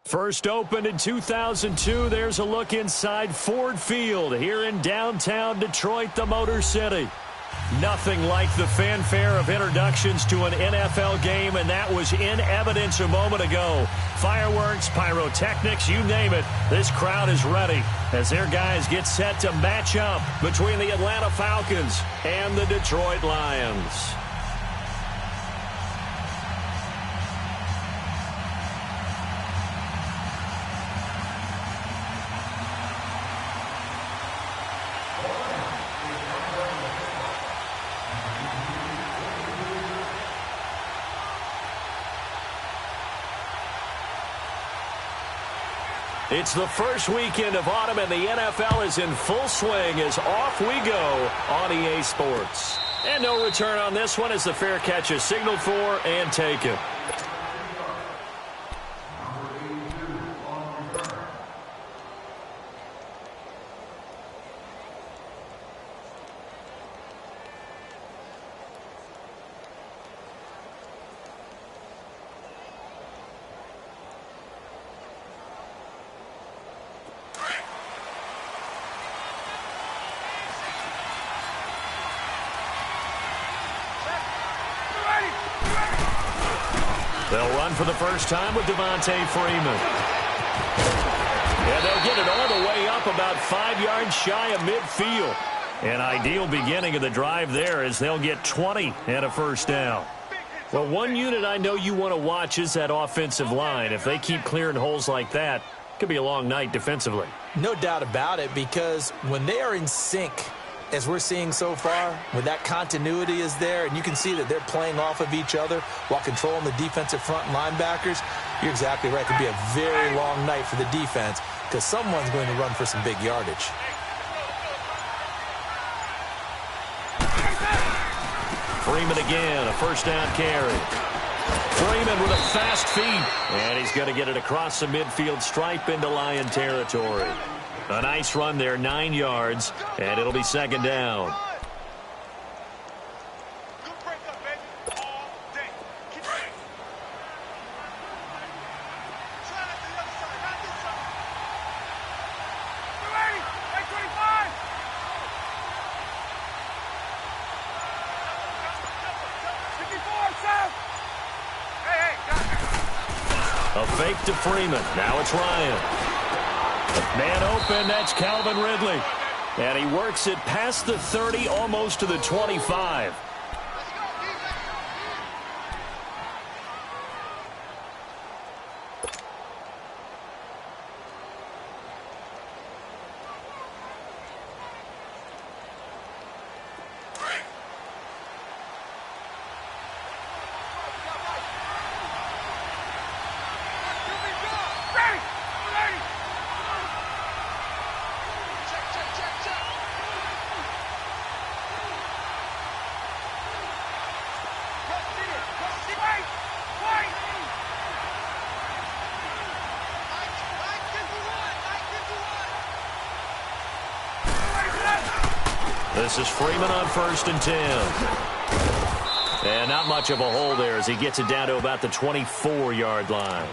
First opened in 2002, there's a look inside Ford Field here in downtown Detroit, the Motor City. Nothing like the fanfare of introductions to an NFL game, and that was in evidence a moment ago. Fireworks, pyrotechnics, you name it, this crowd is ready as their guys get set to match up between the Atlanta Falcons and the Detroit Lions. It's the first weekend of autumn, and the NFL is in full swing as off we go on EA Sports. And no return on this one as the fair catch is signaled for and taken. They'll run for the first time with Devontae Freeman. And they'll get it all the way up about 5 yards shy of midfield. An ideal beginning of the drive there as they'll get 20 and a first down. Well, one unit I know you want to watch is that offensive line. If they keep clearing holes like that, it could be a long night defensively. No doubt about it, because when they are in sync, as we're seeing so far, when that continuity is there, and you can see that they're playing off of each other while controlling the defensive front linebackers, you're exactly right. It could be a very long night for the defense because someone's going to run for some big yardage. Freeman again, a first down carry. Freeman with a fast feet, and he's going to get it across the midfield stripe into Lion territory. A nice run there, 9 yards, and it'll be second down. A fake to Freeman. Now it's Ryan. Man open, that's Calvin Ridley. And he works it past the 30, almost to the 25. This is Freeman on 1st and 10. And not much of a hole there as he gets it down to about the 24-yard line.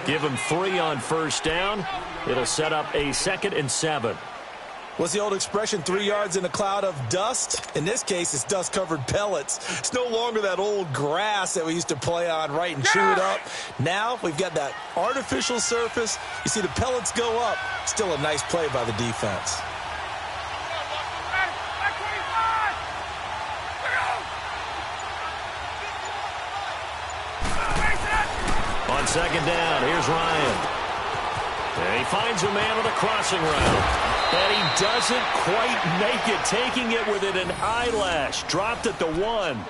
Give him 3 on first down. It'll set up a 2nd and 7. What's the old expression, 3 yards in a cloud of dust? In this case, it's dust-covered pellets. It's no longer that old grass that we used to play on, right, and chew it up. Now we've got that artificial surface. You see the pellets go up. Still a nice play by the defense. On second down, here's Ryan. And he finds a man with a crossing route. And he doesn't quite make it, taking it with an eyelash. Dropped at the 1.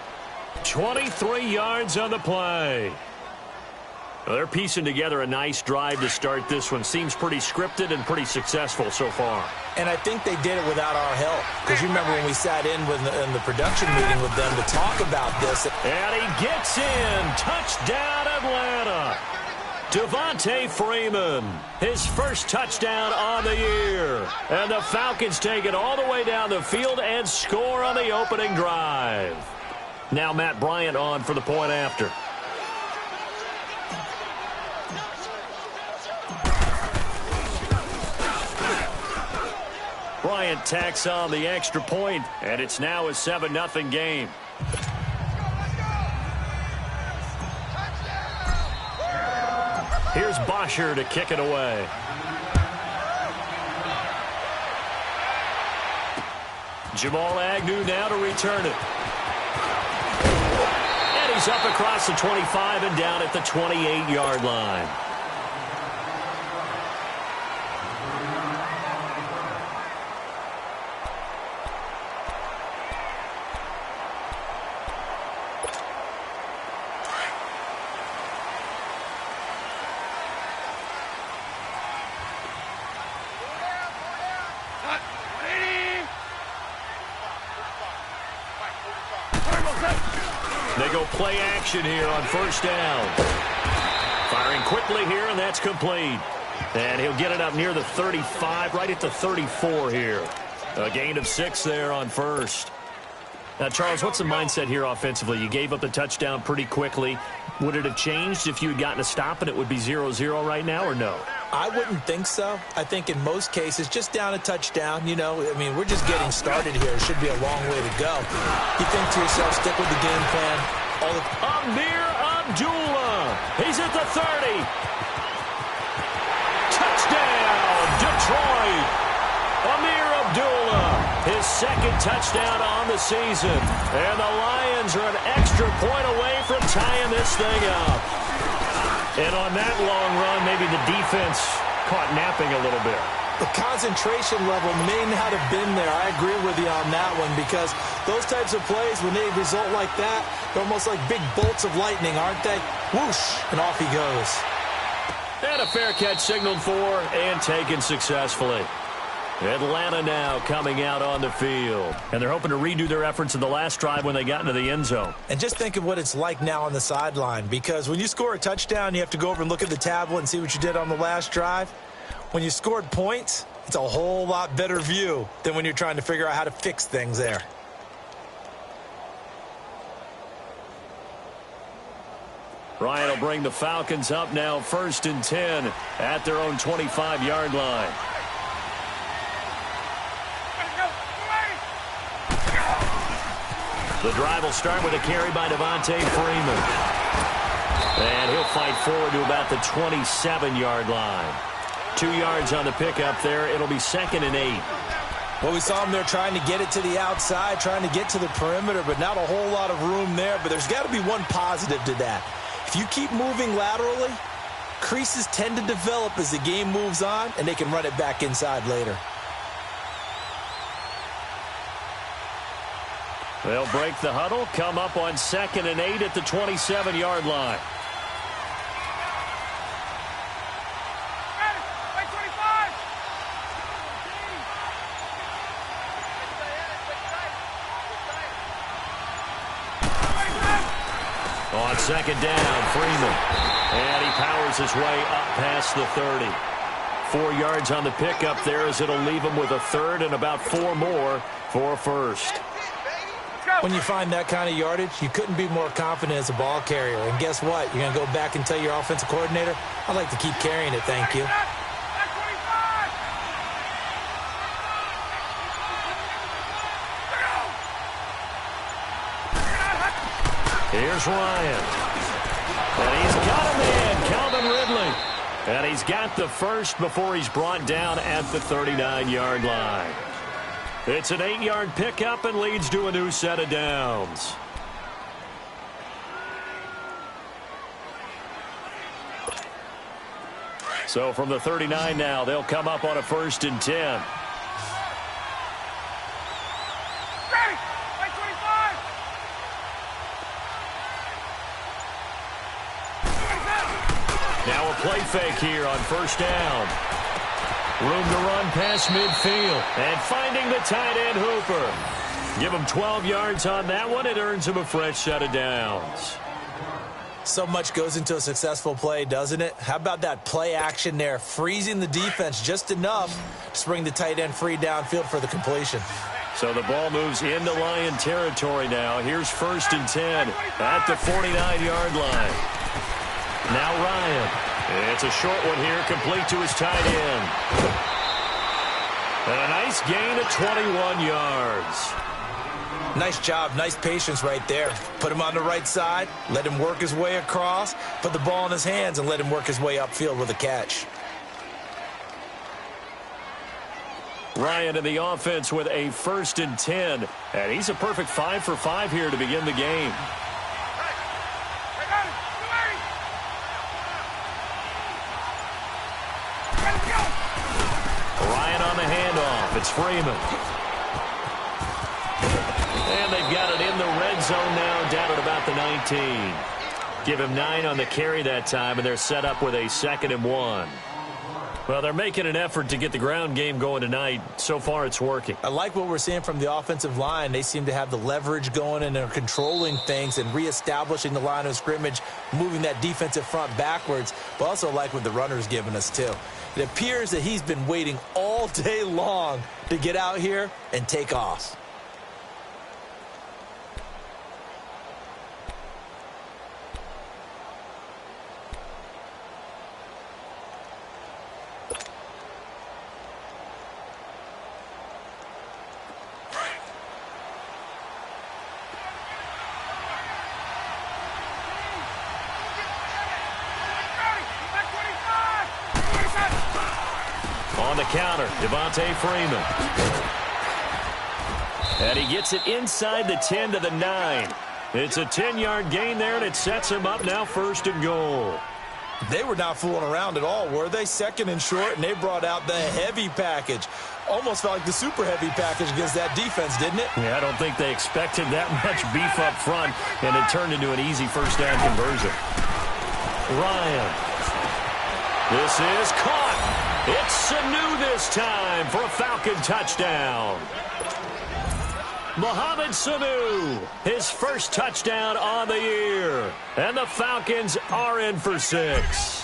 23 yards on the play. Well, they're piecing together a nice drive to start this one. Seems pretty scripted and pretty successful so far. And I think they did it without our help. Because you remember when we sat in the production meeting with them to talk about this. And he gets in. Touchdown, Atlanta. Devontae Freeman, his first touchdown on the year. And the Falcons take it all the way down the field and score on the opening drive. Now Matt Bryant on for the point after. Bryant tacks on the extra point, and it's now a 7-0 game. Here's Bosher to kick it away. Jamal Agnew now to return it. And he's up across the 25 and down at the 28-yard line. They go play action here on first down. Firing quickly here, and that's complete. And he'll get it up near the 35, right at the 34 here. A gain of 6 there on first. Now, Charles, what's the mindset here offensively? You gave up the touchdown pretty quickly. Would it have changed if you had gotten a stop and it would be 0-0 right now, or no? I wouldn't think so. I think in most cases, just down a touchdown, you know, I mean, we're just getting started here. It should be a long way to go. You think to yourself, stick with the game plan. Amir Abdullah. He's at the 30. Touchdown, Detroit. Amir Abdullah, his second touchdown on the season. And the Lions are an extra point away from tying this thing up. And on that long run, maybe the defense caught napping a little bit. The concentration level may not have been there. I agree with you on that one, because those types of plays, when they result like that, they're almost like big bolts of lightning, aren't they? Whoosh, and off he goes. And a fair catch signaled for and taken successfully. Atlanta now coming out on the field. And they're hoping to redo their efforts in the last drive when they got into the end zone. And just think of what it's like now on the sideline, because when you score a touchdown, you have to go over and look at the tablet and see what you did on the last drive. When you scored points, it's a whole lot better view than when you're trying to figure out how to fix things there. Ryan will bring the Falcons up now 1st and 10 at their own 25-yard line. The drive will start with a carry by Devontae Freeman. And he'll fight forward to about the 27-yard line. 2 yards on the pickup there. It'll be 2nd and 8. Well, we saw him there trying to get it to the outside, trying to get to the perimeter, but not a whole lot of room there. But there's got to be one positive to that. If you keep moving laterally, creases tend to develop as the game moves on, and they can run it back inside later. They'll break the huddle, come up on 2nd and 8 at the 27-yard line. On 2nd down, Freeman. And he powers his way up past the 30. 4 yards on the pickup there, as it'll leave him with a 3rd and about 4 more for a first. When you find that kind of yardage, you couldn't be more confident as a ball carrier. And guess what? You're going to go back and tell your offensive coordinator, I'd like to keep carrying it, thank you. Here's Ryan. And he's got a man, Calvin Ridley. And he's got the first before he's brought down at the 39-yard line. It's an 8-yard pickup and leads to a new set of downs. So from the 39 now, they'll come up on a 1st and 10. Now a play fake here on 1st down. Room to run past midfield. And finding the tight end, Hooper. Give him 12 yards on that one. It earns him a fresh set of downs. So much goes into a successful play, doesn't it? How about that play action there? Freezing the defense just enough to bring the tight end free downfield for the completion. So the ball moves into Lion territory now. Here's 1st and 10 at the 49-yard line. Now Ryan. It's a short one here, complete to his tight end. And a nice gain of 21 yards. Nice job, nice patience right there. Put him on the right side, let him work his way across, put the ball in his hands, and let him work his way upfield with a catch. Ryan in the offense with a 1st and 10. And he's a perfect 5 for 5 here to begin the game. Ryan on the handoff. It's Freeman. And they've got it in the red zone now, down at about the 19. Give him 9 on the carry that time, and they're set up with a 2nd and 1. Well, they're making an effort to get the ground game going tonight. So far, it's working. I like what we're seeing from the offensive line. They seem to have the leverage going, and they're controlling things and reestablishing the line of scrimmage, moving that defensive front backwards. But also like what the runner's giving us, too. It appears that he's been waiting all day long to get out here and take off. On the counter, Freeman. And he gets it inside the 10 to the 9. It's a 10-yard gain there, and it sets him up now 1st and goal. They were not fooling around at all, were they? 2nd and short, and they brought out the heavy package. Almost felt like the super heavy package against that defense, didn't it? Yeah, I don't think they expected that much beef up front, and it turned into an easy 1st down conversion. Ryan. This is caught. It's Sanu this time for a Falcon touchdown. Mohamed Sanu, his 1st touchdown on the year. And the Falcons are in for 6.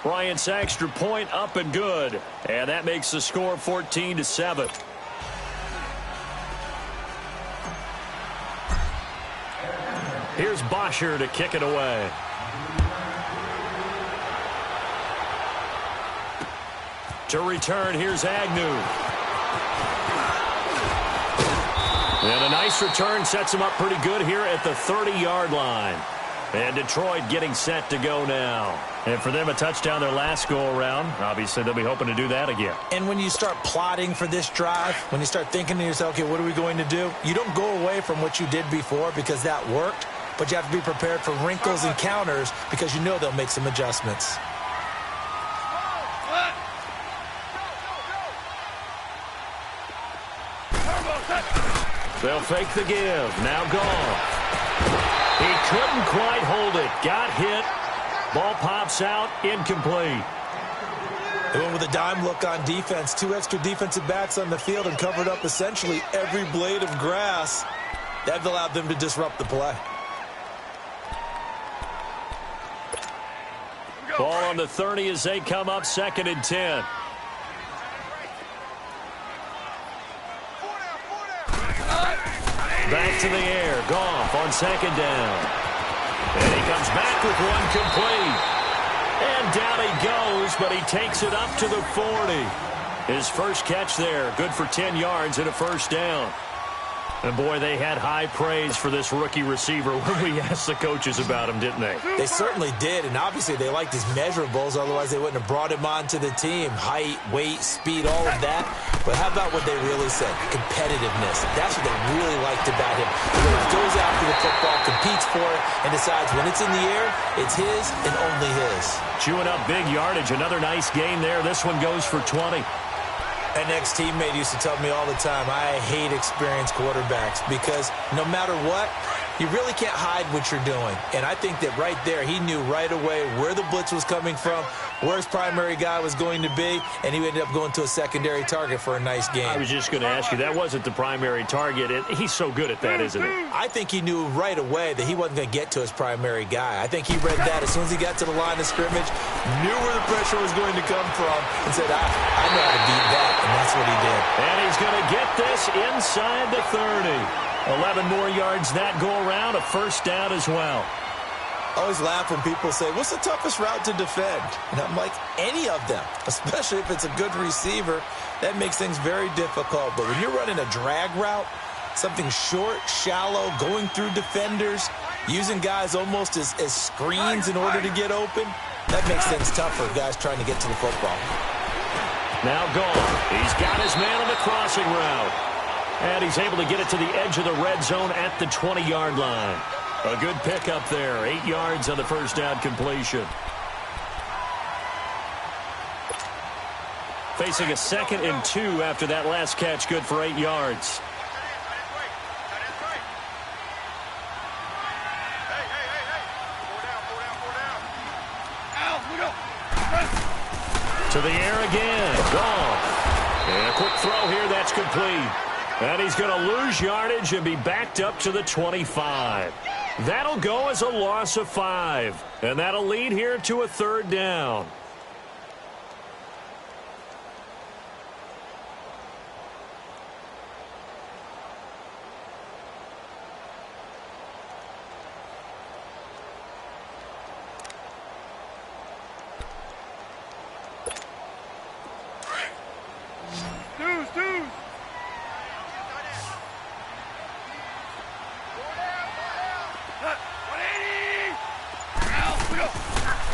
Bryant's extra point up and good. And that makes the score 14-7. Here's Bosher to kick it away. To return, here's Agnew. And a nice return sets him up pretty good here at the 30-yard line. And Detroit getting set to go now. And for them, a touchdown their last go-around. Obviously, they'll be hoping to do that again. And when you start plotting for this drive, when you start thinking to yourself, okay, what are we going to do? You don't go away from what you did before because that worked, but you have to be prepared for wrinkles and counters because you know they'll make some adjustments. They'll fake the give. Now gone. He couldn't quite hold it. Got hit. Ball pops out. Incomplete. They went with a dime look on defense. 2 extra defensive backs on the field and covered up essentially every blade of grass. That allowed them to disrupt the play. Ball on the 30 as they come up 2nd and 10. Back to the air. Goff on 2nd down. And he comes back with one complete. And down he goes, but he takes it up to the 40. His 1st catch there. Good for 10 yards and a 1st down. And, boy, they had high praise for this rookie receiver when we asked the coaches about him, didn't they? They certainly did, and obviously they liked his measurables. Otherwise, they wouldn't have brought him onto the team. Height, weight, speed, all of that. But how about what they really said? Competitiveness. That's what they really liked about him. He goes after the football, competes for it, and decides when it's in the air, it's his and only his. Chewing up big yardage. Another nice gain there. This one goes for 20. An ex-teammate used to tell me all the time, I hate experienced quarterbacks because no matter what, you really can't hide what you're doing. And I think that right there, he knew right away where the blitz was coming from, where his primary guy was going to be, and he ended up going to a secondary target for a nice game. I was just going to ask you, that wasn't the primary target. He's so good at that, isn't he? I think he knew right away that he wasn't going to get to his primary guy. I think he read that as soon as he got to the line of scrimmage, knew where the pressure was going to come from, and said, I know how to beat that, and that's what he did. And he's going to get this inside the 30. 11 more yards that go around, a 1st down as well. I always laugh when people say, what's the toughest route to defend? And I'm like, any of them, especially if it's a good receiver. That makes things very difficult. But when you're running a drag route, something short, shallow, going through defenders, using guys almost as screens in order to get open, that makes things tough for guys trying to get to the football. Now gone. He's got his man on the crossing route. And he's able to get it to the edge of the red zone at the 20-yard line. A good pickup there. 8 yards on the first down completion. Facing a 2nd and 2 after that last catch. Good for 8 yards. To the air again. Gone. And a quick throw here. That's complete. And he's going to lose yardage and be backed up to the 25. That'll go as a loss of 5. And that'll lead here to a 3rd down.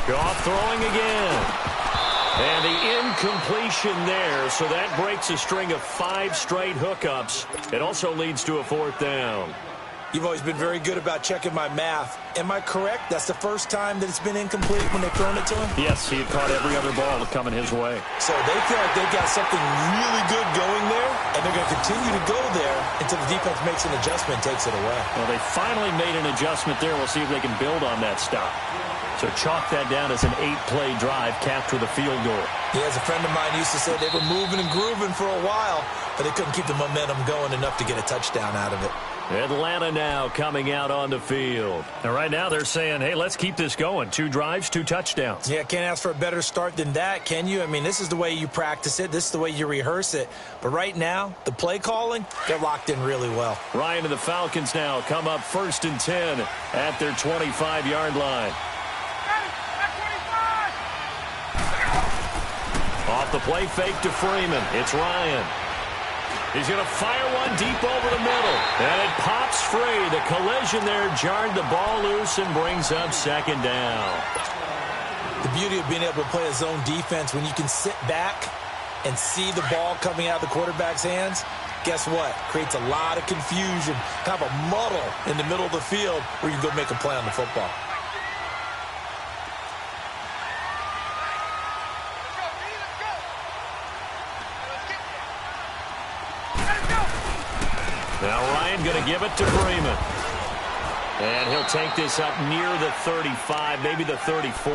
Goff throwing again. And the incompletion there, so that breaks a string of 5 straight hookups. It also leads to a 4th down. You've always been very good about checking my math. Am I correct? That's the first time that it's been incomplete when they've thrown it to him? Yes, he had caught every other ball coming his way. So they feel like they've got something really good going there, and they're going to continue to go there until the defense makes an adjustment and takes it away. Well, they finally made an adjustment there. We'll see if they can build on that stop. So chalk that down as an 8-play drive capped with a field goal. Yeah, as a friend of mine used to say, they were moving and grooving for a while, but they couldn't keep the momentum going enough to get a touchdown out of it. Atlanta now coming out on the field. And right now they're saying, hey, let's keep this going. 2 drives, 2 touchdowns. Yeah, can't ask for a better start than that, can you? I mean, this is the way you practice it. This is the way you rehearse it. But right now, the play calling, they're locked in really well. Ryan and the Falcons now come up 1st and 10 at their 25-yard line. Off the play fake to Freeman. It's Ryan. He's going to fire one deep over the middle. And it pops free. The collision there jarred the ball loose and brings up 2nd down. The beauty of being able to play a zone defense when you can sit back and see the ball coming out of the quarterback's hands, guess what? Creates a lot of confusion, kind of a muddle in the middle of the field where you can go make a play on the football. Now Ryan going to give it to Freeman. And he'll take this up near the 35, maybe the 34.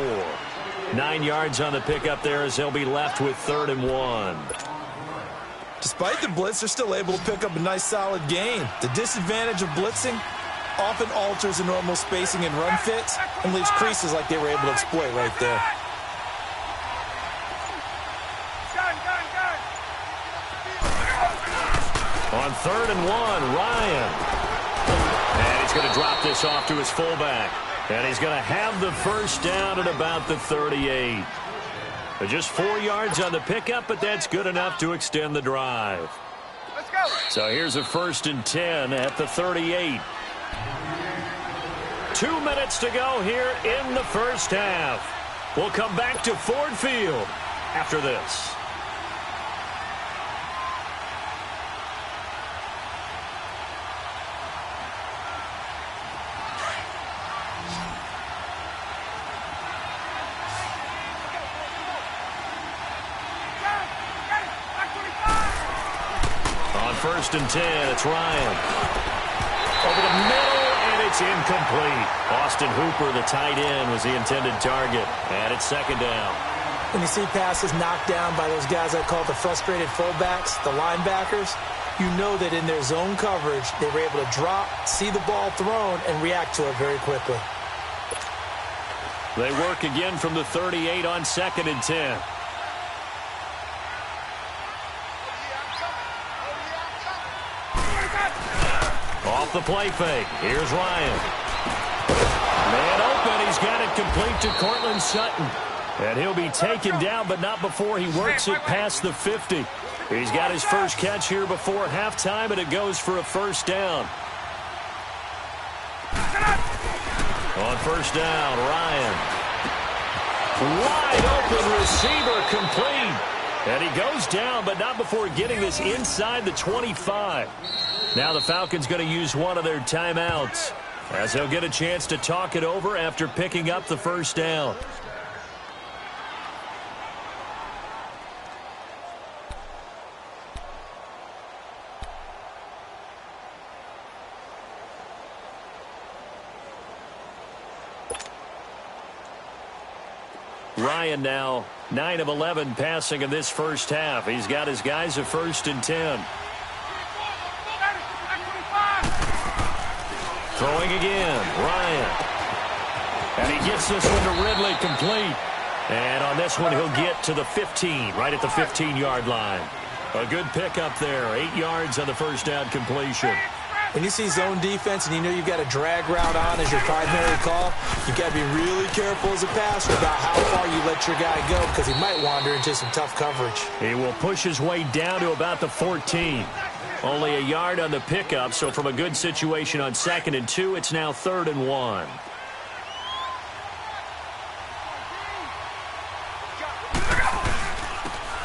9 yards on the pickup there as they'll be left with 3rd and 1. Despite the blitz, they're still able to pick up a nice solid gain. The disadvantage of blitzing often alters the normal spacing and run fits and leaves creases like they were able to exploit right there. On 3rd and 1, Ryan. And he's going to drop this off to his fullback. And he's going to have the 1st down at about the 38. Just 4 yards on the pickup, but that's good enough to extend the drive. Let's go. So here's a 1st and 10 at the 38. 2 minutes to go here in the first half. We'll come back to Ford Field after this. On 1st and 10, it's Ryan. Over the middle, and it's incomplete. Austin Hooper, the tight end, was the intended target. And it's 2nd down. When you see passes knocked down by those guys I call the frustrated fullbacks, the linebackers, you know that in their zone coverage, they were able to drop, see the ball thrown, and react to it very quickly. They work again from the 38 on 2nd and 10. Off the play fake. Here's Ryan. Man open. He's complete to Cortland Sutton. And he'll be taken down, but not before he works it past the 50. He's got his first catch here before halftime, and it goes for a first down. On first down, Ryan. Wide open receiver complete. And he goes down, but not before getting this inside the 25. Now the Falcons going to use one of their timeouts, as they'll get a chance to talk it over after picking up the first down. Ryan now 9 of 11 passing in this first half. He's got his guys a 1st and 10. Throwing again, Ryan. And he gets this one to Ridley complete. And on this one, he'll get to the 15, right at the 15-yard line. A good pickup there, 8 yards on the first down completion. When you see zone defense and you know you've got a drag route on as your primary call, you've got to be really careful as a passer about how far you let your guy go, because he might wander into some tough coverage. He will push his way down to about the 14. Only a yard on the pickup, so from a good situation on 2nd and 2, it's now 3rd and 1.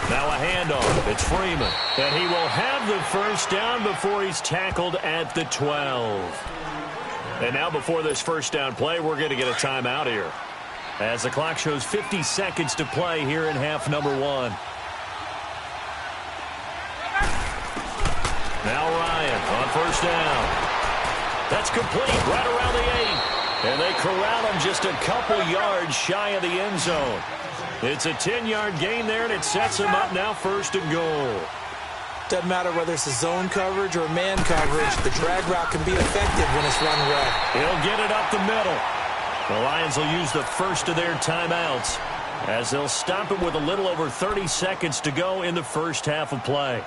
Now a handoff. It's Freeman. And he will have the first down before he's tackled at the 12. And now before this first down play, we're going to get a timeout here, as the clock shows 50 seconds to play here in half number 1. Now Ryan on first down. That's complete right around the 8. And they corral him just a couple yards shy of the end zone. It's a 10-yard gain there, and it sets him up now 1st and goal. Doesn't matter whether it's a zone coverage or man coverage, the drag route can be effective when it's run well. He'll get it up the middle. The Lions will use the first of their timeouts, as they'll stop it with a little over 30 seconds to go in the first half of play.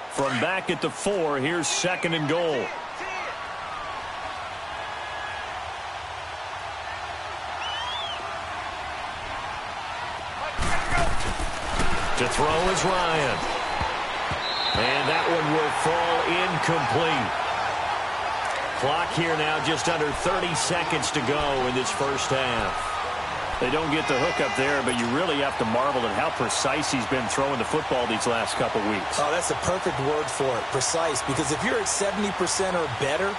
From back at the 4, here's 2nd and goal. To throw is Ryan. And that one will fall incomplete. Clock here now just under 30 seconds to go in this first half. They don't get the hookup there, but you really have to marvel at how precise he's been throwing the football these last couple weeks. Oh, that's the perfect word for it, precise. Because if you're at 70% or better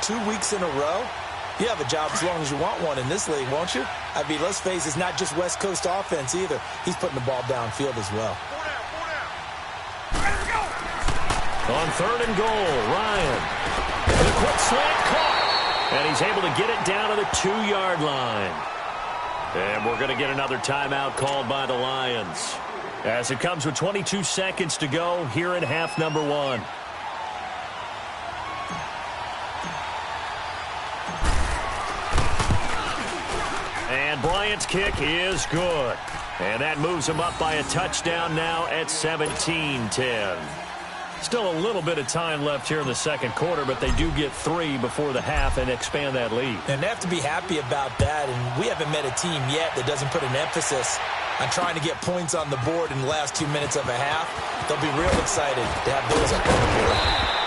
2 weeks in a row, you have a job as long as you want one in this league, won't you? I mean, let's face it, it's not just West Coast offense either. He's putting the ball downfield as well. On 3rd and goal, Ryan. The quick slant caught. And he's able to get it down to the 2-yard line. And we're going to get another timeout called by the Lions, as it comes with 22 seconds to go here in half number 1. And Bryant's kick is good. And that moves him up by a touchdown now at 17-10. Still a little bit of time left here in the second quarter, but they do get 3 before the half and expand that lead. And they have to be happy about that. And we haven't met a team yet that doesn't put an emphasis on trying to get points on the board in the last 2 minutes of a half. They'll be real excited to have those up on the board.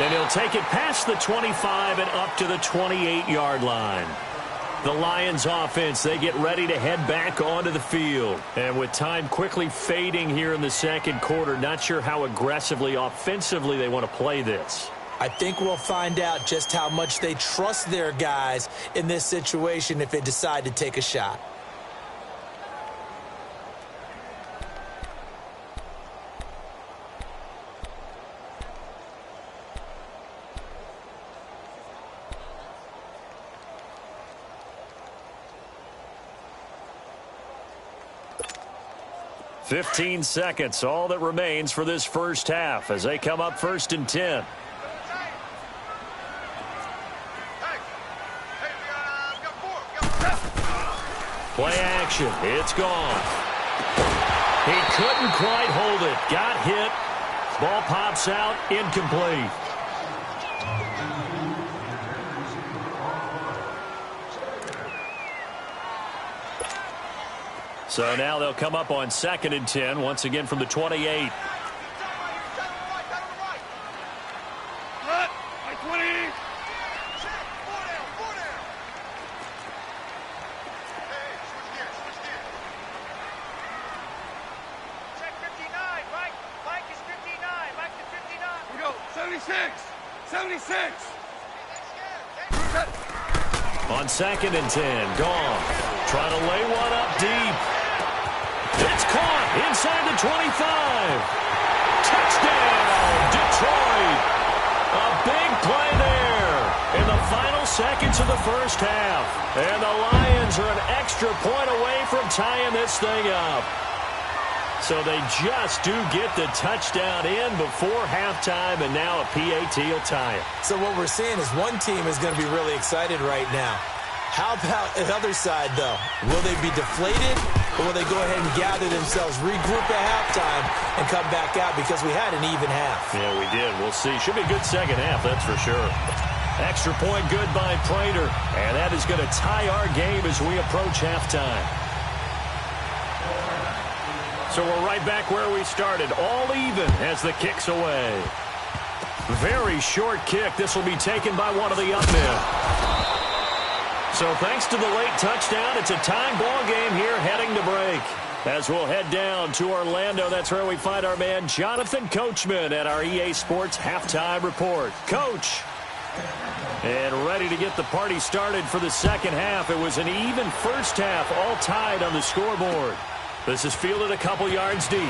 And he'll take it past the 25 and up to the 28-yard line. The Lions offense, they get ready to head back onto the field. And with time quickly fading here in the second quarter, not sure how aggressively, offensively they want to play this. I think we'll find out just how much they trust their guys in this situation if they decide to take a shot. "15 seconds, all that remains for this first half as they come up 1st and 10. Play action. It's gone. He couldn't quite hold it. Got hit. Ball pops out. Incomplete. So now they'll come up on 2nd and 10, once again from the 28. On 2nd and 10, Goff trying to lay one up deep. It's caught inside the 25. Touchdown, Detroit. A big play there in the final seconds of the first half. And the Lions are an extra point away from tying this thing up. So they just do get the touchdown in before halftime, and now a PAT will tie it. So what we're seeing is one team is going to be really excited right now. How about the other side, though? Will they be deflated, or will they go ahead and gather themselves, regroup at halftime, and come back out because we had an even half? Yeah, we did. We'll see. Should be a good second half, that's for sure. Extra point good by Prater, and that is going to tie our game as we approach halftime. So we're right back where we started, all even as the kick's away. Very short kick. This will be taken by one of the up men. So thanks to the late touchdown, it's a tie ball game here heading to break. As we'll head down to Orlando, that's where we find our man Jonathan Coachman at our EA Sports Halftime Report. Coach. And ready to get the party started for the second half. It was an even first half, all tied on the scoreboard. This is fielded a couple yards deep.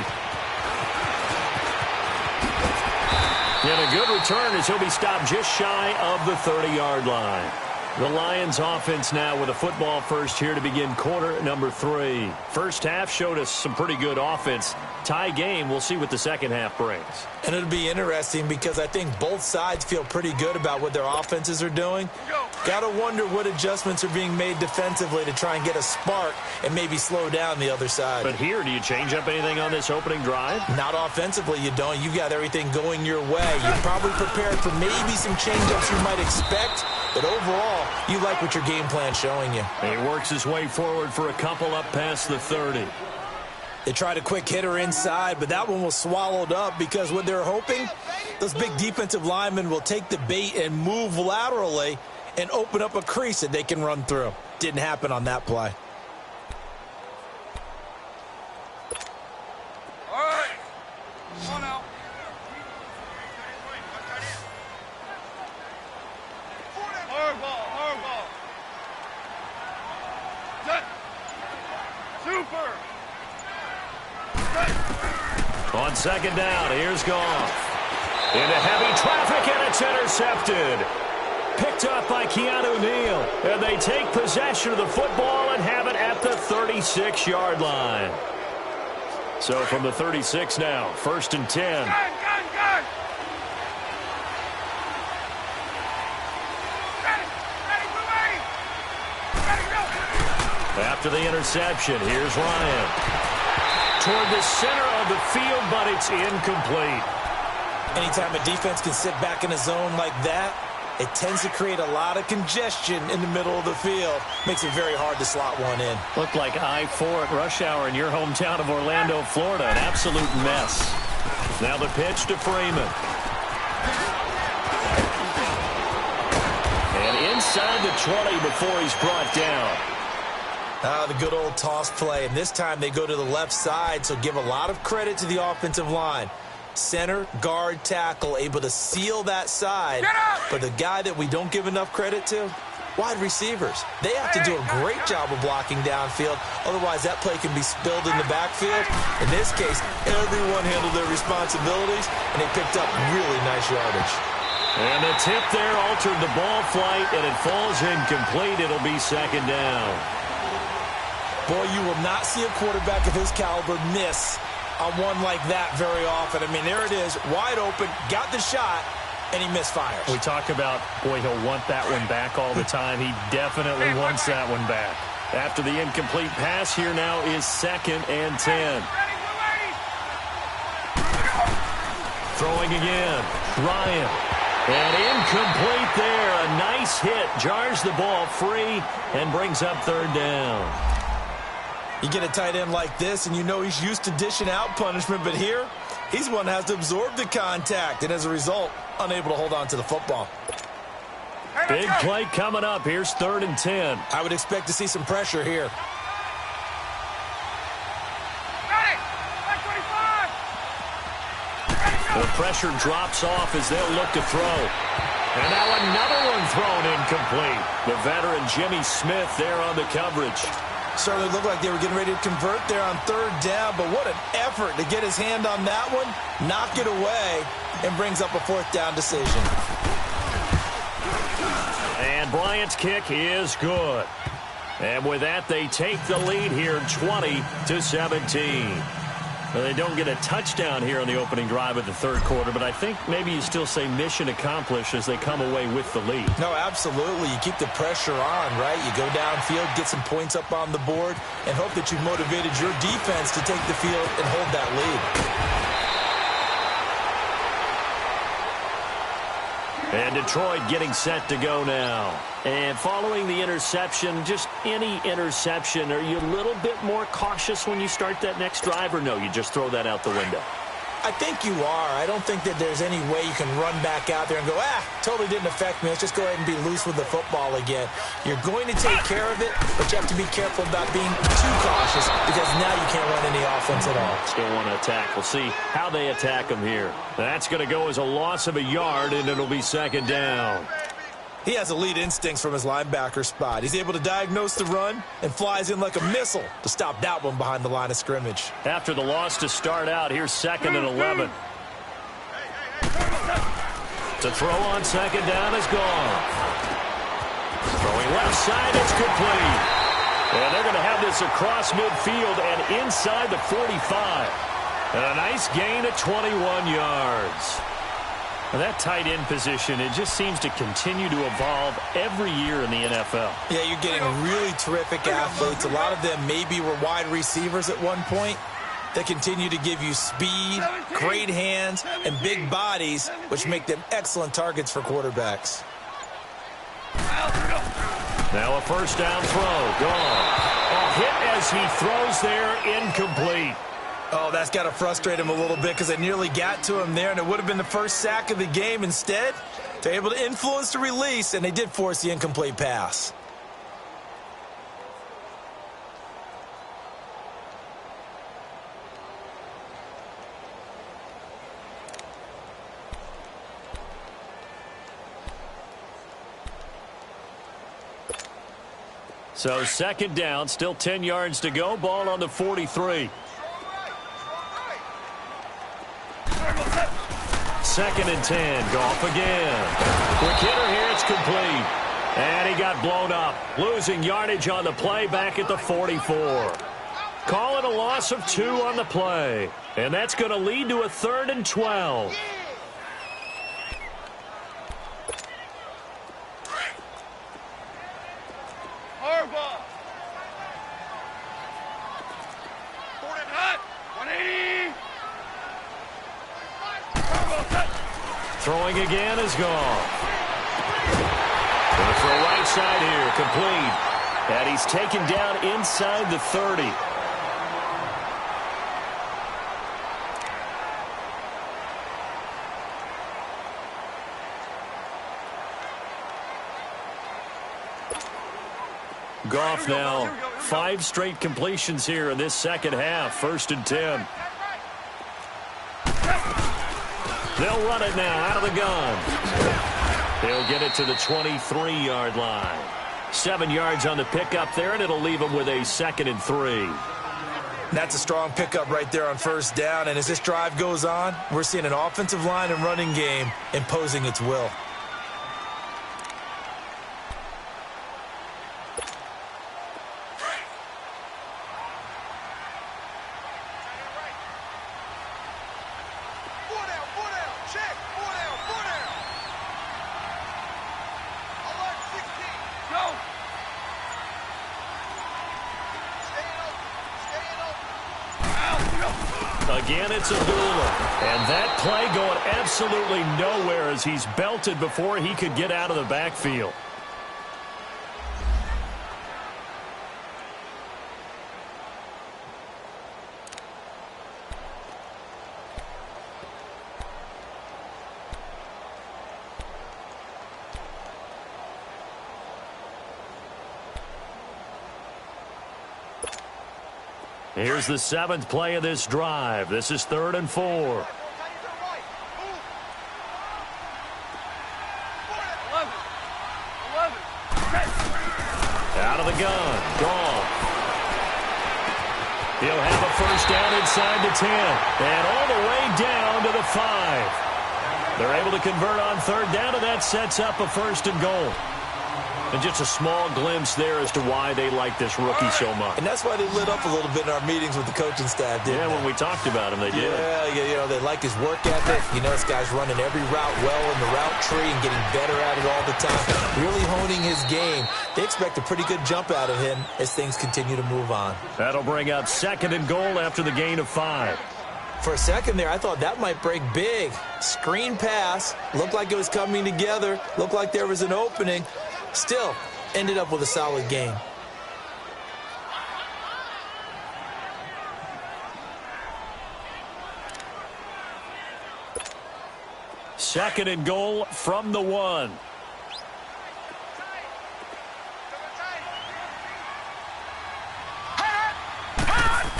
And a good return as he'll be stopped just shy of the 30-yard line. The Lions offense now with a football first here to begin quarter number 3. First half showed us some pretty good offense. Tie game, we'll see what the second half brings. And it'll be interesting because I think both sides feel pretty good about what their offenses are doing. Got to wonder what adjustments are being made defensively to try and get a spark and maybe slow down the other side. But here, do you change up anything on this opening drive? Not offensively, you don't. You got everything going your way. You're probably prepared for maybe some change-ups you might expect, but overall, you like what your game plan's showing you. He works his way forward for a couple up past the 30. They tried a quick hitter inside, but that one was swallowed up because what they're hoping, those big defensive linemen will take the bait and move laterally and open up a crease that they can run through. Didn't happen on that play. All right. Come on out. Hard ball, hard ball. Set. Super. On second down, here's Goff. Into heavy traffic, and it's intercepted. Picked up by Keanu Neal. And they take possession of the football and have it at the 36-yard line. So from the 36 now, 1st and 10. Gun. After the interception, here's Ryan. Toward the center of the field, but it's incomplete. Anytime a defense can sit back in a zone like that, it tends to create a lot of congestion in the middle of the field. Makes it very hard to slot one in. Looked like I-4 at rush hour in your hometown of Orlando, Florida. An absolute mess. Now the pitch to Freeman. And inside the 20 before he's brought down. The good old toss play, and this time they go to the left side, so give a lot of credit to the offensive line. Center, guard, tackle, able to seal that side. But the guy that we don't give enough credit to, wide receivers. They have to do a great job of blocking downfield, otherwise that play can be spilled in the backfield. In this case, everyone handled their responsibilities, and they picked up really nice yardage. And the tip there altered the ball flight, and it falls incomplete. It'll be second down. Boy, you will not see a quarterback of his caliber miss on one like that very often. I mean, there it is, wide open, got the shot, and he misfires. We talk about, boy, he'll want that one back all the time. He definitely wants that one back. After the incomplete pass, here now is 2nd and 10. Throwing again, Ryan. And incomplete there. A nice hit. Jars the ball free and brings up 3rd down. You get a tight end like this, and you know he's used to dishing out punishment, but here, he's one that has to absorb the contact, and as a result, unable to hold on to the football. Big play coming up. Here's 3rd and 10. I would expect to see some pressure here. The pressure drops off as they'll look to throw. And now another one thrown incomplete. The veteran Jimmy Smith there on the coverage. Certainly looked like they were getting ready to convert there on 3rd down, but what an effort to get his hand on that one, knock it away, and brings up a 4th down decision. And Bryant's kick is good. And with that, they take the lead here 20-17. Well, they don't get a touchdown here on the opening drive of the 3rd quarter, but I think maybe you still say mission accomplished as they come away with the lead. No, absolutely. You keep the pressure on, right? You go downfield, get some points up on the board, and hope that you've motivated your defense to take the field and hold that lead. And Detroit getting set to go now. And following the interception, just any interception, are you a little bit more cautious when you start that next drive, or no, you just throw that out the window? I think you are. I don't think that there's any way you can run back out there and go, totally didn't affect me. Let's just go ahead and be loose with the football again. You're going to take care of it, but you have to be careful about being too cautious because now you can't run any offense at all. Still want to attack. We'll see how they attack them here. That's going to go as a loss of a yard, and it'll be 2nd down. He has elite instincts from his linebacker spot. He's able to diagnose the run and flies in like a missile to stop that one behind the line of scrimmage. After the loss to start out, here's 2nd and 11. To throw on 2nd down is gone. Throwing left side, it's complete. And they're going to have this across midfield and inside the 45. And a nice gain of 21 yards. Now that tight end position, it just seems to continue to evolve every year in the NFL. Yeah, you're getting really terrific athletes. A lot of them maybe were wide receivers at one point. They continue to give you speed, great hands, and big bodies, which make them excellent targets for quarterbacks. Now a 1st down throw, gone. A hit as he throws there, incomplete. Oh, that's got to frustrate him a little bit because they nearly got to him there, and it would have been the first sack of the game. Instead, they're able to influence the release, and they did force the incomplete pass. So 2nd down, still 10 yards to go, ball on the 43. 2nd and 10. Goff again. Quick hitter here. It's complete. And he got blown up. Losing yardage on the play back at the 44. Call it a loss of 2 on the play. And that's going to lead to a 3rd and 12. Harbaugh. 40 hot. 180. Throwing again is gone. Going for a right side here, complete. And he's taken down inside the 30. Goff now 5 straight completions here in this 2nd half. 1st and 10. They'll run it now out of the gun. They'll get it to the 23-yard line. 7 yards on the pickup there, and it'll leave them with a 2nd and 3. That's a strong pickup right there on 1st down, and as this drive goes on, we're seeing an offensive line and running game imposing its will. Again, it's Abdullah. And that play going absolutely nowhere as he's belted before he could get out of the backfield. Here's the 7th play of this drive. This is 3rd and 4. Out of the gun. Gone. He'll have a first down inside the 10. And all the way down to the 5. They're able to convert on 3rd down, and that sets up a 1st and goal. And just a small glimpse there as to why they like this rookie so much. And that's why they lit up a little bit in our meetings with the coaching staff, didn't they? When we talked about him, they did. Yeah, they like his work ethic. This guy's running every route well in the route tree and getting better at it all the time. Really honing his game. They expect a pretty good jump out of him as things continue to move on. That'll bring up 2nd and goal after the gain of 5. For a second there, I thought that might break big. Screen pass. Looked like it was coming together. Looked like there was an opening. Still, ended up with a solid game. Second and goal from the 1.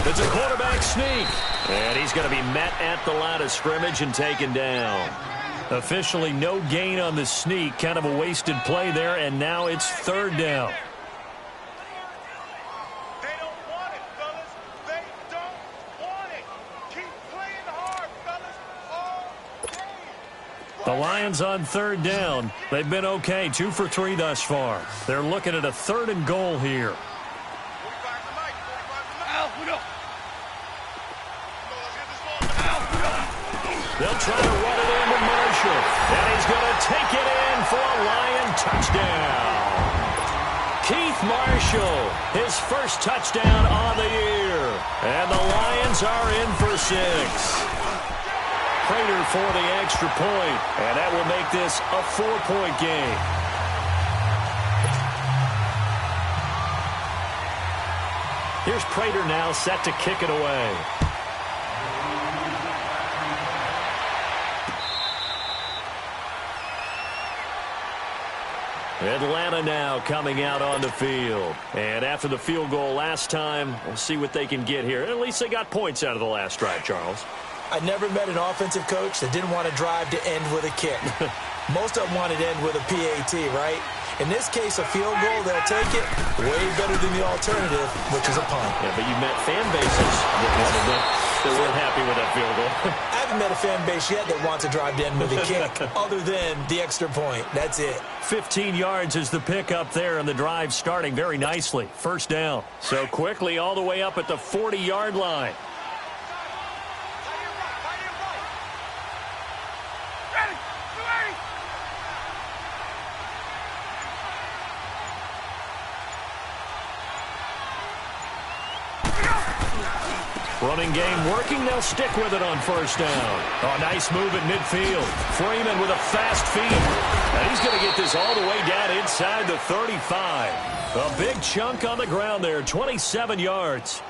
It's a quarterback sneak. And he's going to be met at the line of scrimmage and taken down. Officially no gain on the sneak. Kind of a wasted play there, and now it's 3rd down. They don't want it, fellas. They don't want it. Keep playing hard, fellas. All game. The Lions on 3rd down. They've been okay. 2 for 3 thus far. They're looking at a 3rd and goal here. 45 tonight. 45 tonight. Al, we go. They'll try to run it in with Marshall. And he's going to take it in for a Lion touchdown. Keith Marshall, his first touchdown on the year. And the Lions are in for 6. Prater for the extra point. And that will make this a 4-point game. Here's Prater now set to kick it away. Atlanta now coming out on the field. And after the field goal last time, we'll see what they can get here. At least they got points out of the last drive, Charles. I never met an offensive coach that didn't want to drive to end with a kick. Most of them wanted to end with a PAT, right? In this case, a field goal, they'll take it. Way better than the alternative, which is a punt. Yeah, but you met fan bases that weren't happy with that field goal. I haven't met a fan base yet that wants to drive to end with a kick, other than the extra point. That's it. 15 yards is the pickup there, and the drive starting very nicely. 1st down. So quickly all the way up at the 40-yard line. Running game working. They'll stick with it on 1st down. Oh, nice move at midfield. Freeman with a fast feet. And he's going to get this all the way down inside the 35. A big chunk on the ground there, 27 yards.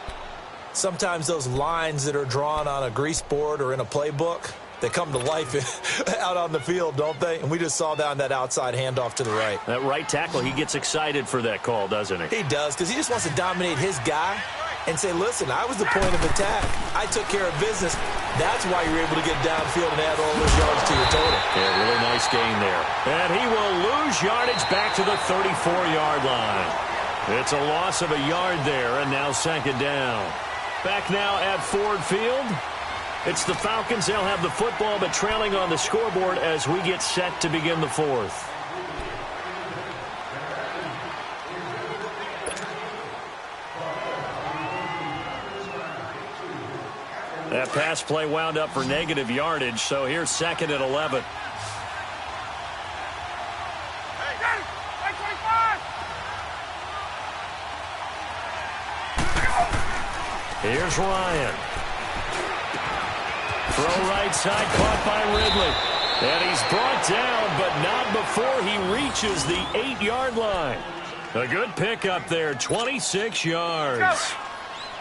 Sometimes those lines that are drawn on a grease board or in a playbook, they come to life out on the field, don't they? And we just saw down that outside handoff to the right. That right tackle, he gets excited for that call, doesn't he? He does, because he just wants to dominate his guy and say, listen, I was the point of attack. I took care of business. That's why you're able to get downfield and add all those yards to your total. Yeah, really nice gain there. And he will lose yardage back to the 34-yard line. It's a loss of a yard there, and now 2nd down. Back now at Ford Field. It's the Falcons. They'll have the football, but trailing on the scoreboard as we get set to begin the 4th. That pass play wound up for negative yardage, so here's 2nd and 11. Here's Ryan. Throw right side, caught by Ridley. And he's brought down, but not before he reaches the 8-yard line. A good pickup there, 26 yards.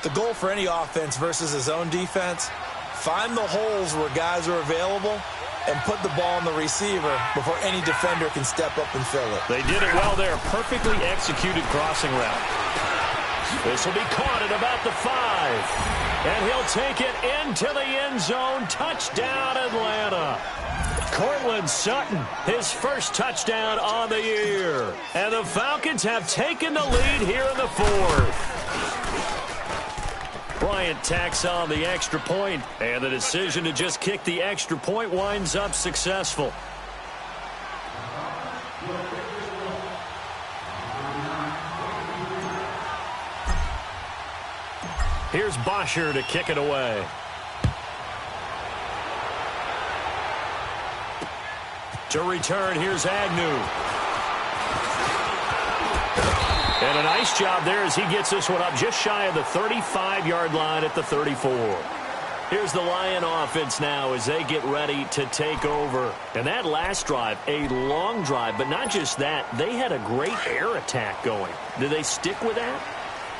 The goal for any offense versus his own defense, find the holes where guys are available and put the ball on the receiver before any defender can step up and fill it. They did it well there. Perfectly executed crossing route. This will be caught at about the 5. And he'll take it into the end zone. Touchdown, Atlanta. Cortland Sutton, his first touchdown on the year. And the Falcons have taken the lead here in the 4th. Bryant tacks on the extra point, and the decision to just kick the extra point winds up successful. Here's Bosher to kick it away. To return, here's Agnew. And a nice job there as he gets this one up just shy of the 35-yard line at the 34. Here's the Lion offense now as they get ready to take over. And that last drive, a long drive, but not just that. They had a great air attack going. Do they stick with that?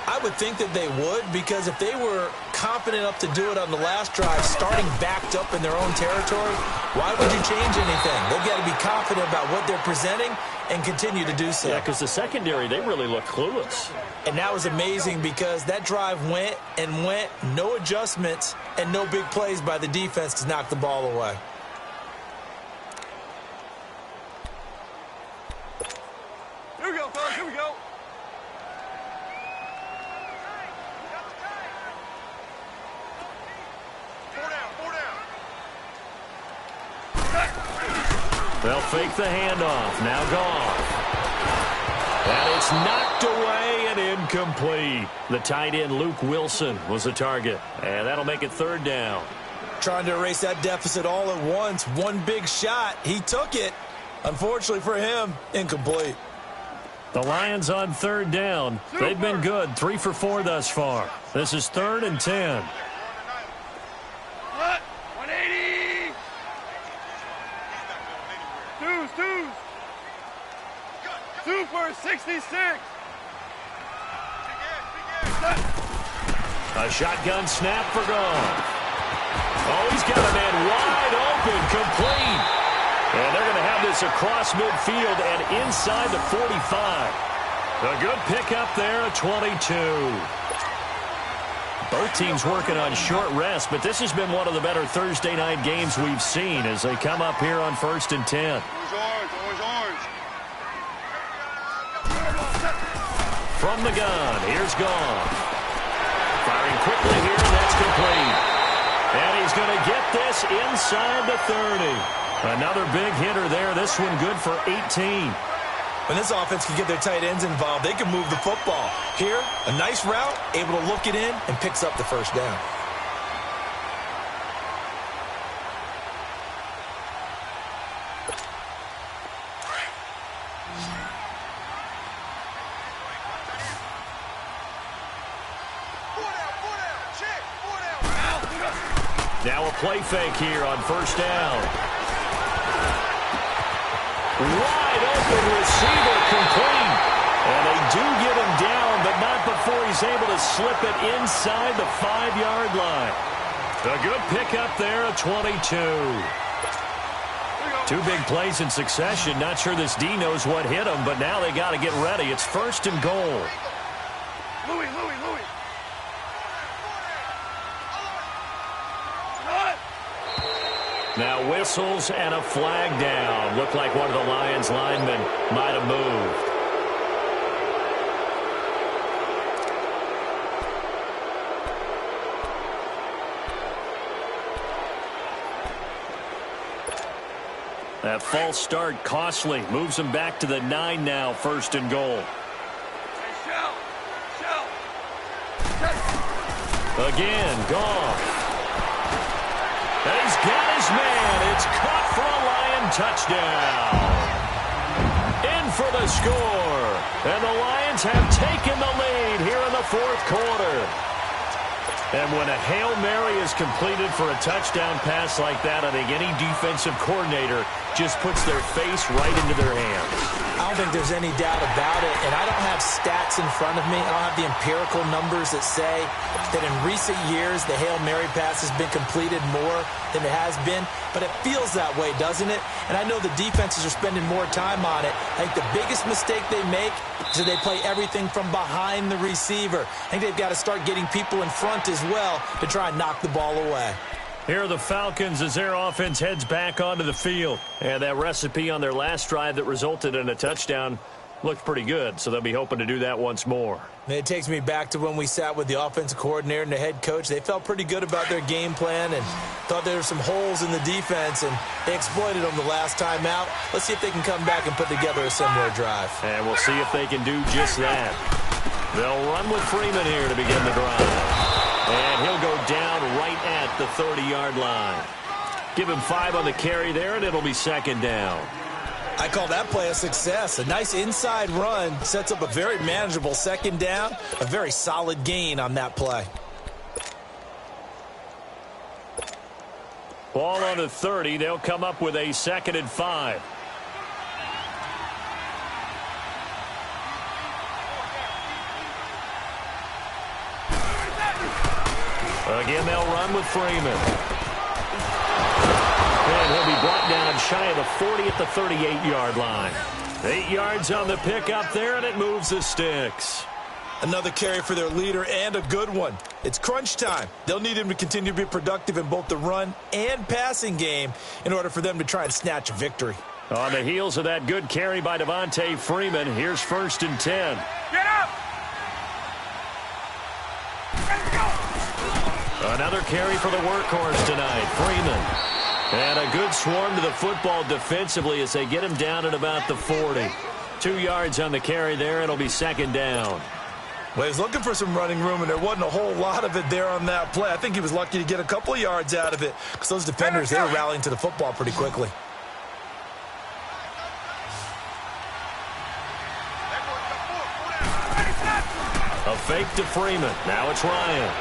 I would think that they would, because if they were confident enough to do it on the last drive, starting backed up in their own territory, why would you change anything? They've got to be confident about what they're presenting and continue to do so. Yeah, because the secondary, they really look clueless. And that was amazing because that drive went and went, no adjustments, and no big plays by the defense to knock the ball away. Here we go, fellas. Here we go. They'll fake the handoff. Now Goff. And it's knocked away and incomplete. The tight end, Luke Wilson, was the target. And that'll make it 3rd down. Trying to erase that deficit all at once. One big shot. He took it. Unfortunately for him, incomplete. The Lions on 3rd down. They've been good. 3 for 4 thus far. This is 3rd and 10. What? 180. Twos. 2 for 66. A shotgun snap for Goff. Oh, he's got a man wide open, complete. And they're going to have this across midfield and inside the 45. A good pickup there at 22. Both teams working on short rest, but this has been one of the better Thursday night games we've seen as they come up here on 1st and 10. Always orange. From the gun, here's Goff. Firing quickly here, and that's complete. And he's going to get this inside the 30. Another big hitter there. This one good for 18. When this offense can get their tight ends involved, they can move the football. Here, a nice route, able to look it in, and picks up the 1st down. Now a play fake here on 1st down. Wide open receiver, complete. And they do get him down, but not before he's able to slip it inside the 5-yard line. A good pickup there at 22. 2 big plays in succession. Not sure this D knows what hit him, but now they got to get ready. It's 1st and goal. Louis. Now whistles and a flag down. Looked like one of the Lions linemen might have moved. That false start costly. Moves him back to the 9 now. 1st and goal. Again, Goff. And he's got his man. It's caught for a Lion touchdown. In for the score. And the Lions have taken the lead here in the 4th quarter. And when a Hail Mary is completed for a touchdown pass like that, I think any defensive coordinator just puts their face right into their hands. I don't think there's any doubt about it, and I don't have stats in front of me. I don't have the empirical numbers that say that in recent years the Hail Mary pass has been completed more than it has been, but it feels that way, doesn't it? And I know the defenses are spending more time on it. I think the biggest mistake they make is that they play everything from behind the receiver. I think they've got to start getting people in front as well to try and knock the ball away. Here are the Falcons as their offense heads back onto the field. And that recipe on their last drive that resulted in a touchdown looked pretty good, so they'll be hoping to do that once more. It takes me back to when we sat with the offensive coordinator and the head coach. They felt pretty good about their game plan and thought there were some holes in the defense, and they exploited them the last time out. Let's see if they can come back and put together a similar drive. And we'll see if they can do just that. They'll run with Freeman here to begin the drive. And he'll go down right at the 30-yard line. Give him 5 on the carry there, and it'll be second down. I call that play a success. A nice inside run sets up a very manageable second down. A very solid gain on that play. Ball on the 30. They'll come up with a 2nd and 5. Again, they'll run with Freeman. And he'll be brought down shy of the 40 at the 38-yard line. 8 yards on the pickup there, and it moves the sticks. Another carry for their leader, and a good one. It's crunch time. They'll need him to continue to be productive in both the run and passing game in order for them to try and snatch a victory. On the heels of that good carry by Devontae Freeman, here's 1st and 10. Get up! Let's go! Another carry for the workhorse tonight, Freeman. And a good swarm to the football defensively as they get him down at about the 40. 2 yards on the carry there. It'll be second down. Well, he's looking for some running room, and there wasn't a whole lot of it there on that play. I think he was lucky to get a couple of yards out of it because those defenders, they were rallying to the football pretty quickly. A fake to Freeman. Now it's Ryan.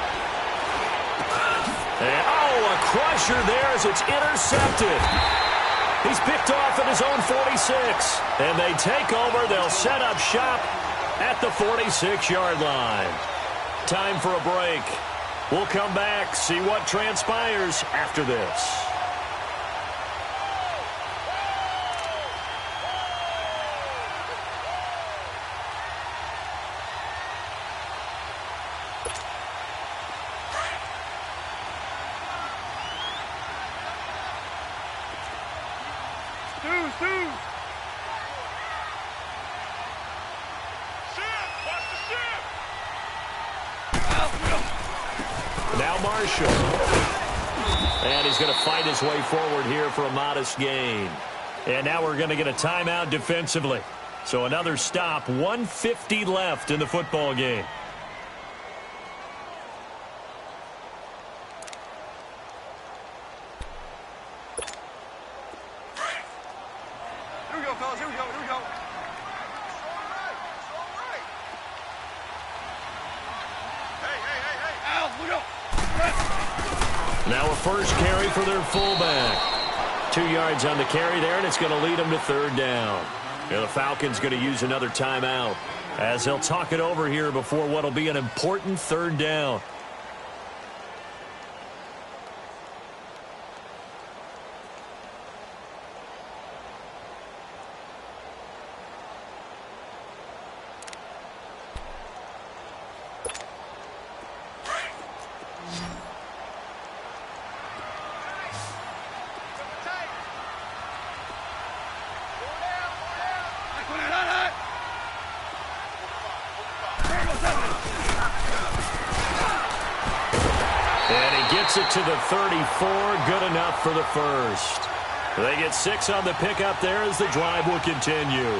And, a crusher there as it's intercepted. He's picked off at his own 46. And they take over. They'll set up shop at the 46-yard line. Time for a break. We'll come back, see what transpires after this. Now Marshall. And he's going to fight his way forward here for a modest gain. And now we're going to get a timeout defensively. So another stop, 1:50 left in the football game. Here we go, fellas. Here we go. Here we go. Now a first carry for their fullback. 2 yards on the carry there, and it's going to lead them to third down. And the Falcons going to use another timeout as they'll talk it over here before what will be an important third down. Gets it to the 34, good enough for the first. They get 6 on the pickup there as the drive will continue.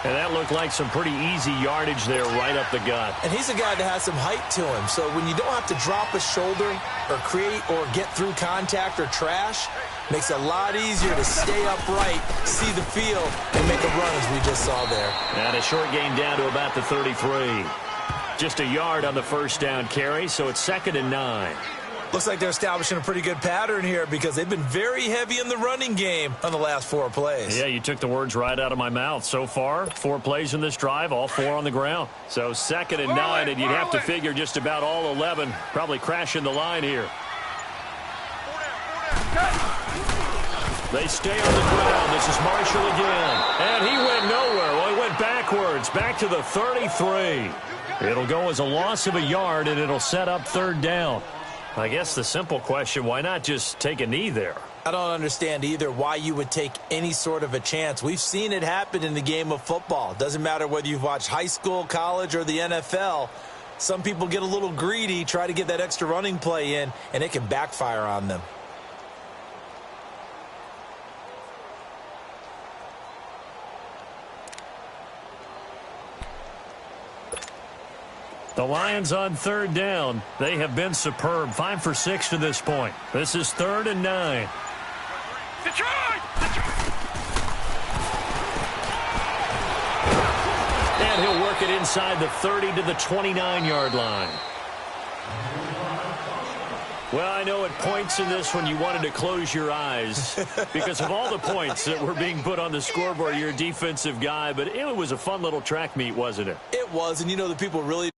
And that looked like some pretty easy yardage there right up the gut. And he's a guy that has some height to him, so when you don't have to drop a shoulder or create or get through contact or trash, makes it a lot easier to stay upright, see the field, and make a run as we just saw there. And a short gain down to about the 33. Just a yard on the first down carry, so it's 2nd and 9. Looks like they're establishing a pretty good pattern here because they've been very heavy in the running game on the last 4 plays. Yeah, you took the words right out of my mouth. So far, 4 plays in this drive, all 4 on the ground. So 2nd and 9, and you'd have to figure just about all 11 probably crashing the line here. They stay on the ground. This is Marshall again. And he went nowhere. Well, he went backwards, back to the 33. It'll go as a loss of a yard, and it'll set up 3rd down. I guess the simple question, why not just take a knee there? I don't understand either why you would take any sort of a chance. We've seen it happen in the game of football. Doesn't matter whether you've watched high school, college, or the NFL. Some people get a little greedy, try to get that extra running play in, and it can backfire on them. The Lions on 3rd down. They have been superb. 5 for 6 to this point. This is 3rd and 9. And he'll work it inside the 30 to the 29-yard line. Well, I know at points in this when you wanted to close your eyes because of all the points that were being put on the scoreboard. You're a defensive guy, but it was a fun little track meet, wasn't it? It was, and you know the people really